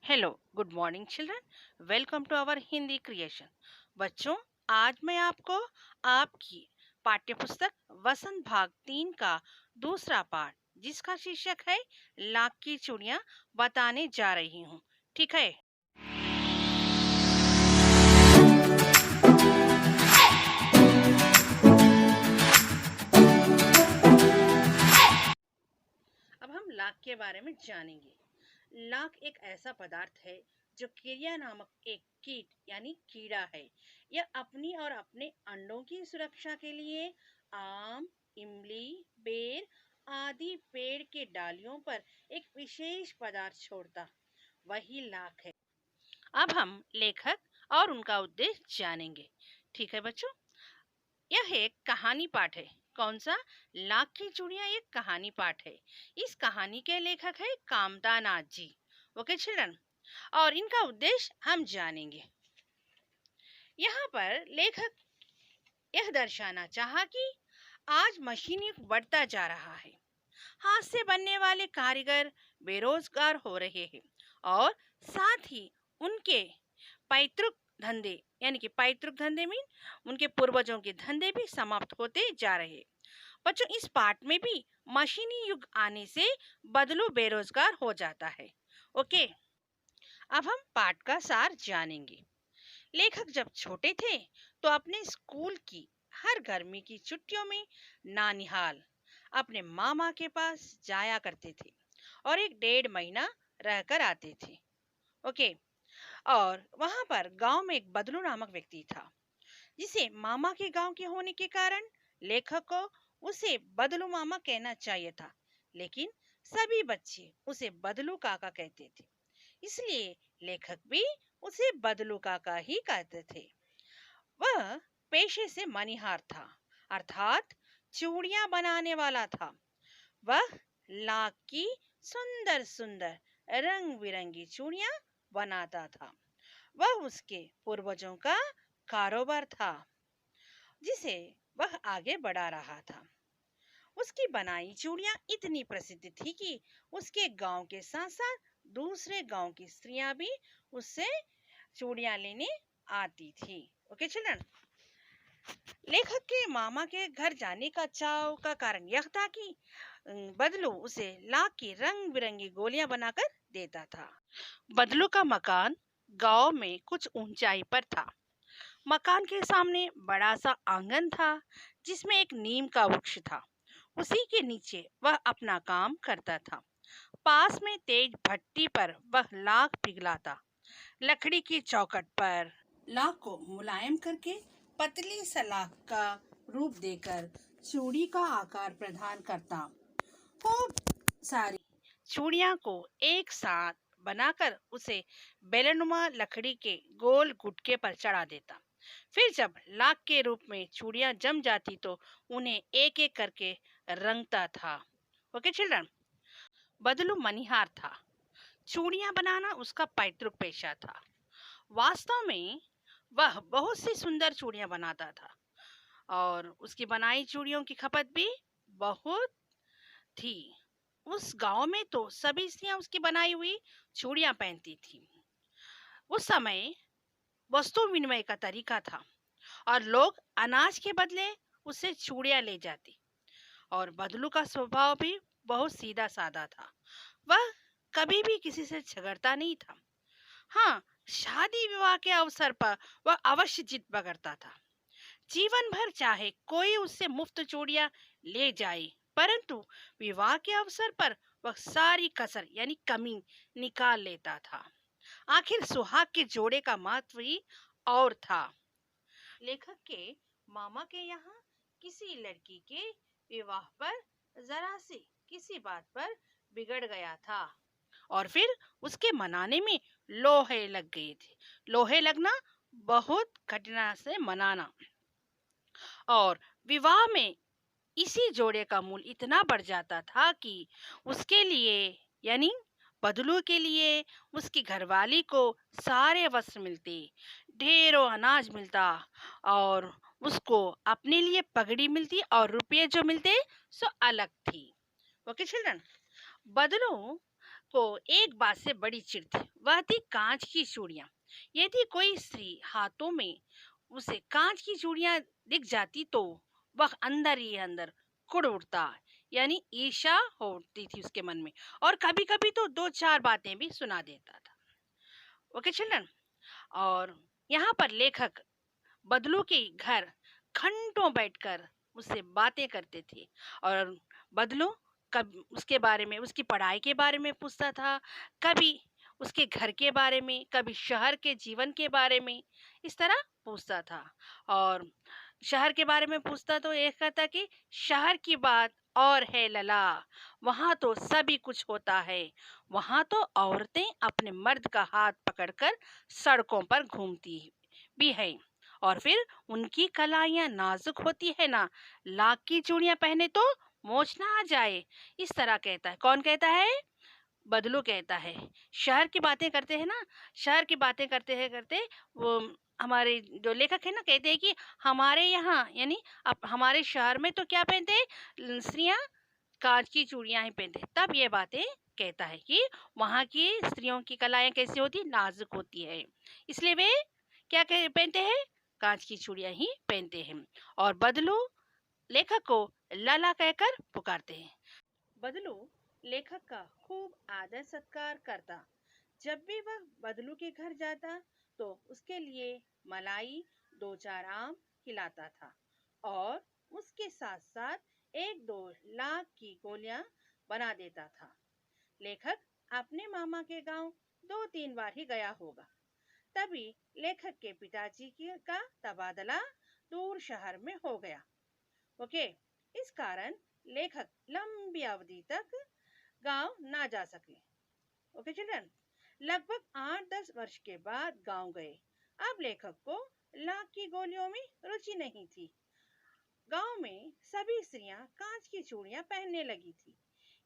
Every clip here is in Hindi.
Hello, good morning children. Welcome to our Hindi creation. बच्चों, आज मैं आपको आपकी पाठ्यपुस्तक वसंत भाग 3 का दूसरा पाठ, जिसका शीर्षक है लाख की चूड़ियां, बताने जा रही हूँ। ठीक है। अब हम लाख के बारे में जानेंगे। लाख एक ऐसा पदार्थ है जो किरिया नामक एक कीट यानी कीड़ा है। यह अपनी और अपने अंडों की सुरक्षा के लिए आम, इमली, बेर आदि पेड़ के डालियों पर एक विशेष पदार्थ छोड़ता, वही लाख है। अब हम लेखक और उनका उद्देश्य जानेंगे। ठीक है बच्चों, यह एक कहानी पाठ है। कौन सा? लाख की चूड़ियां एक कहानी पाठ है। इस कहानी के लेखक है कामता नाथ जी। ओके चिल्ड्रन, और इनका उद्देश्य हम जानेंगे। यहाँ पर लेखक यह दर्शाना चाहा कि आज मशीन युग बढ़ता जा रहा है। हाथ से बनने वाले कारीगर बेरोजगार हो रहे हैं और साथ ही उनके पैतृक धंधे यानी कि पैतृक धंधे मीन उनके पूर्वजों के धंधे भी समाप्त होते जा रहे। बच्चों, इस पाठ में भी मशीनी युग आने से बदलू बेरोजगार हो जाता है। ओके, अब हम पाठ का सार जानेंगे। लेखक जब छोटे थे तो अपने स्कूल की हर गर्मी की छुट्टियों में नानिहाल अपने मामा के पास जाया करते थे और 1 डेढ़ महीना रहकर आते थे। ओके, और वहां पर गांव में एक बदलू नामक व्यक्ति था, जिसे मामा के गांव के होने के कारण लेखक को उसे बदलू मामा कहना चाहिए था, लेकिन सभी बच्चे उसे बदलू काका कहते थे, इसलिए लेखक भी उसे बदलू काका ही कहते थे। वह पेशे से मनिहार था, अर्थात चूड़ियां बनाने वाला था। वह लाख की सुंदर सुंदर रंग बिरंगी चूड़ियां बनाता था। वह उसके पूर्वजों का कारोबार था, जिसे वह आगे बढ़ा रहा था। उसकी बनाई चूड़ियां इतनी प्रसिद्ध थी कि उसके गांव के साथ साथ दूसरे गांव की स्त्रियां भी उससे चूड़ियां लेने आती थी। ओके चिल्ड्रन, लेखक के मामा के घर जाने का चाव का कारण यह था कि बदलू उसे लाख की रंग बिरंगी गोलियां बनाकर देता था। बदलू का मकान गांव में कुछ ऊंचाई पर था। मकान के सामने बड़ा सा आंगन था, जिसमें एक नीम का वृक्ष था। उसी के नीचे वह अपना काम करता था। पास में तेज भट्टी पर वह लाख पिघलाता। लकड़ी की चौखट पर लाख को मुलायम करके पतली सलाख का रूप देकर चूड़ी का आकार प्रदान करता। खूब सारी चूड़ियां को एक साथ बनाकर उसे बेलनुमा लकड़ी के गोल गुटके पर चढ़ा देता। फिर जब लाख के रूप में चूड़ियां जम जाती तो उन्हें एक एक करके रंगता था। ओके चिल्ड्रन, बदलू मनिहार था। चूड़ियां बनाना उसका पैतृक पेशा था। वास्तव में वह बहुत सी सुंदर चूड़ियां बनाता था और उसकी बनाई चूड़ियों की खपत भी बहुत थी। उस गांव में तो सभी स्त्रियां उसकी बनाई हुई चूड़ियां पहनती थी। उस समय वस्तु विनिमय का तरीका था और लोग अनाज के बदले उससे चूड़ियां ले जाते। और बदलू का स्वभाव भी बहुत सीधा साधा था। वह कभी भी किसी से झगड़ता नहीं था। हाँ, शादी विवाह के अवसर पर वह अवश्य जिद पकड़ता था। जीवन भर चाहे कोई उससे मुफ्त चूड़ियां ले जाए, परंतु विवाह के अवसर पर वह सारी कसर यानी कमी निकाल लेता था। आखिर सुहाग के जोड़े का महत्व ही और था। लेखक के मामा के यहाँ किसी लड़की के विवाह पर जरा सी किसी बात पर बिगड़ गया था और फिर उसके मनाने में लोहे लग गए थे। लोहे लगना बहुत कठिनाई से मनाना, और विवाह में इसी जोड़े का मूल इतना बढ़ जाता था कि उसके लिए यानी बदलू के लिए उसकी घरवाली को सारे वस्त्र मिलते, ढेरों अनाज मिलता और उसको अपने लिए पगड़ी मिलती और रुपये जो मिलते सो अलग थी। ओके चिल्ड्रन, बदलू को एक बात से बड़ी चिढ़ थी। वह थी कांच की चूड़ियां। यदि कोई स्त्री हाथों में उसे कांच की चूड़ियां दिख जाती तो वह अंदर ही अंदर कुड़ उठता, यानी ईर्ष्या होती थी उसके मन में, और कभी कभी तो दो चार बातें भी सुना देता था। ओके चिल्ड्रन, और यहाँ पर लेखक बदलू के घर घंटों बैठकर उससे बातें करते थे, और बदलू कब उसके बारे में, उसकी पढ़ाई के बारे में पूछता था, कभी उसके घर के बारे में, कभी शहर के जीवन के बारे में, इस तरह पूछता था। और शहर के बारे में पूछता तो एक कहता कि शहर की बात और है लला, वहां तो सभी कुछ होता है, वहां तो औरतें अपने मर्द का हाथ पकड़कर सड़कों पर घूमती भी है, और फिर उनकी कलाइयां नाजुक होती है ना, लाख की चूड़ियां पहने तो मोच ना आ जाए। इस तरह कहता है। कौन कहता है? बदलू कहता है। शहर की बातें करते हैं ना, शहर की बातें करते हैं करते वो हमारे जो लेखक है ना कहते हैं कि हमारे यहाँ, यानी अब हमारे शहर में तो क्या पहनते हैं स्त्रियां? कांच की चूड़ियां ही पहनते हैं। तब ये बातें कहता है कि वहाँ की स्त्रियों की कलाएं कैसी होती, नाजुक होती है, इसलिए वे क्या पहनते हैं? कांच की चूड़ियां ही पहनते हैं। और बदलू लेखक को लाला कहकर पुकारते हैं। बदलू लेखक का खूब आदर सत्कार करता। जब भी वह बदलू के घर जाता तो उसके लिए मलाई, दो चार आम खिलाता था, और उसके साथ साथ एक दो लाख की गोलियां बना देता था। लेखक अपने मामा के गांव दो तीन बार ही गया होगा। तभी लेखक के पिताजी का तबादला दूर शहर में हो गया। ओके, इस कारण लेखक लंबी अवधि तक गांव ना जा सके। ओके चिल्ड्रन, लगभग 8-10 वर्ष के बाद गांव गए। अब लेखक को लाख की गोलियों में रुचि नहीं थी। गांव में सभी स्त्रियां कांच की चूड़ियां पहनने लगी थी।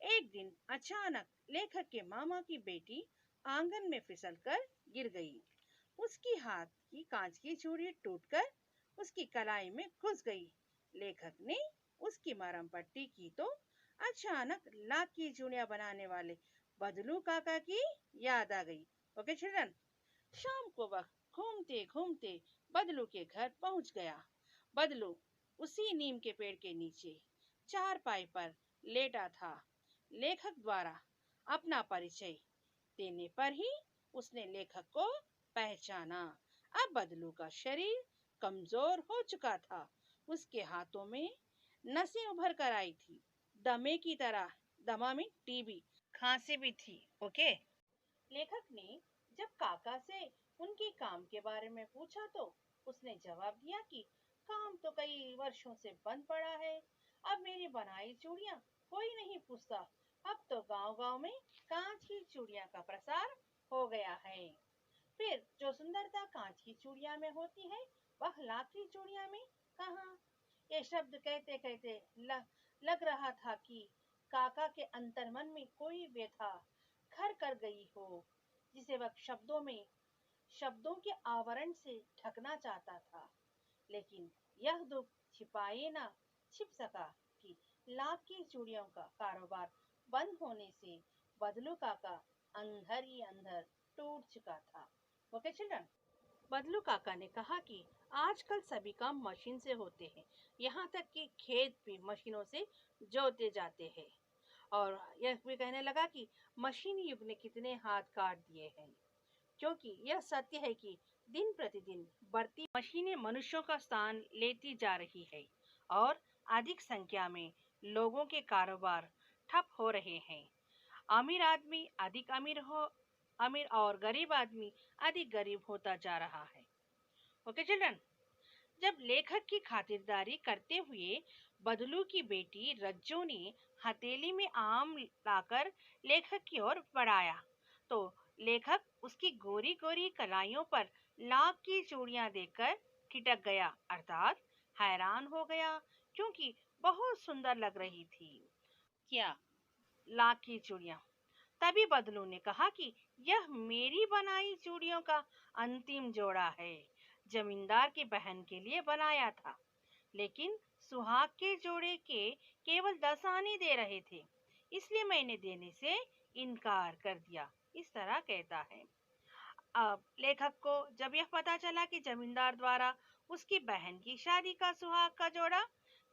एक दिन अचानक लेखक के मामा की बेटी आंगन में फिसलकर गिर गई। उसकी हाथ की कांच की चूड़ी टूटकर उसकी कलाई में घुस गई। लेखक ने उसकी मरहम पट्टी की तो अचानक लाख की चूड़ियां बनाने वाले बदलू काका की याद आ गई। ओके चिल्ड्रन, शाम को वह घूमते घूमते बदलू के घर पहुंच गया। बदलू उसी नीम के पेड़ के नीचे चारपाई पर लेटा था। लेखक द्वारा अपना परिचय देने पर ही उसने लेखक को पहचाना। अब बदलू का शरीर कमजोर हो चुका था। उसके हाथों में नसें उभर कर आई थी। दमे की तरह, दमा में टीबी, खांसी भी थी। ओके, लेखक ने जब काका से उनके काम के बारे में पूछा तो उसने जवाब दिया कि काम तो कई वर्षों से बंद पड़ा है। अब मेरी बनाई चूड़ियां कोई नहीं पूछता। अब तो गांव-गांव में कांच की चूड़ियां का प्रसार हो गया है। फिर जो सुंदरता कांच की चूड़ियां में होती है वह लाख की चूड़ियां में कहाँ? ये शब्द कहते कहते लग रहा था कि काका के अंतर्मन में कोई व्यथा घर कर गई हो, जिसे वह शब्दों के आवरण से ढकना चाहता था। लेकिन यह दुख छिपाए ना छिप सका कि लाख की चूड़ियों का कारोबार बंद होने से बदलू काका अंदर ही अंदर टूट चुका था। ओके चिल्ड्रन, बदलू काका ने कहा कि आजकल सभी काम मशीन से होते हैं, यहाँ तक कि खेत भी मशीनों से जोते जाते हैं। और यह भी कहने लगा कि मशीनी युग ने कितने हाथ काट दिए हैं, क्योंकि यह सत्य है कि दिन प्रतिदिन बढ़ती मशीनें मनुष्यों का स्थान लेती जा रही है, और अधिक संख्या में लोगों के कारोबार ठप हो रहे हैं। अमीर आदमी अधिक अमीर और गरीब आदमी अधिक गरीब होता जा रहा है। ओके चिल्ड्रन, जब लेखक की खातिरदारी करते हुए बदलू की बेटी रज्जो ने हथेली में आम लाकर लेखक की ओर बढ़ाया तो लेखक उसकी गोरी गोरी कलाइयों पर लाख की चूड़ियां देखकर ठिठक गया, अर्थात हैरान हो गया, क्योंकि बहुत सुंदर लग रही थी। क्या लाख की चूड़ियां? तभी बदलू ने कहा कि यह मेरी बनाई चूड़ियों का अंतिम जोड़ा है। जमींदार की बहन के लिए बनाया था, लेकिन सुहाग के जोड़े के केवल 10 आने दे रहे थे, इसलिए मैंने देने से इनकार कर दिया। इस तरह कहता है। अब लेखक को जब यह पता चला कि जमींदार द्वारा उसकी बहन की शादी का सुहाग का जोड़ा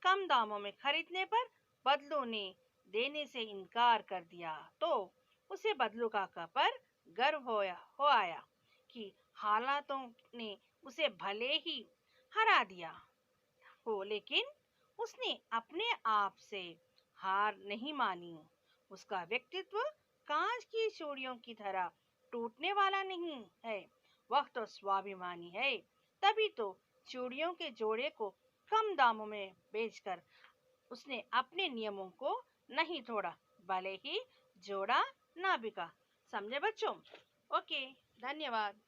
कम दामों में खरीदने पर बदलू ने देने से इनकार कर दिया, तो उसे बदलू काका पर गर्व हो आया कि हालातों ने उसे भले ही हरा दिया हो, लेकिन उसने अपने आप से हार नहीं मानी। उसका व्यक्तित्व कांच की चूड़ियों की तरह टूटने वाला नहीं है, वह तो स्वाभिमानी है। तभी तो चूड़ियों के जोड़े को कम दामों में बेचकर उसने अपने नियमों को नहीं तोड़ा, भले ही जोड़ा ना बिका। समझे बच्चों? ओके, धन्यवाद।